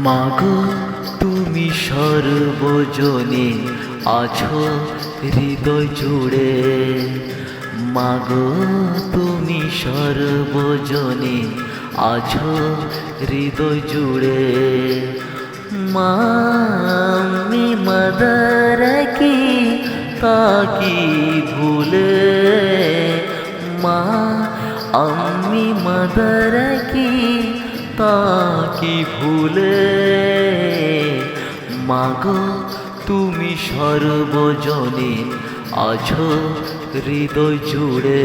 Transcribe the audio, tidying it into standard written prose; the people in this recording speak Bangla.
মাগো তুমি সর্বজনে আছো হৃদয় জুড়ে, মাগো তুমি সর্বজনে আছো হৃদয় জুড়ে। মামি মদর কি তাকি ভুলে, মা আম্মি মদর কি তাকি ভুলে। মাগো তুমি সর্বজনে আছো হৃদয় জুড়ে।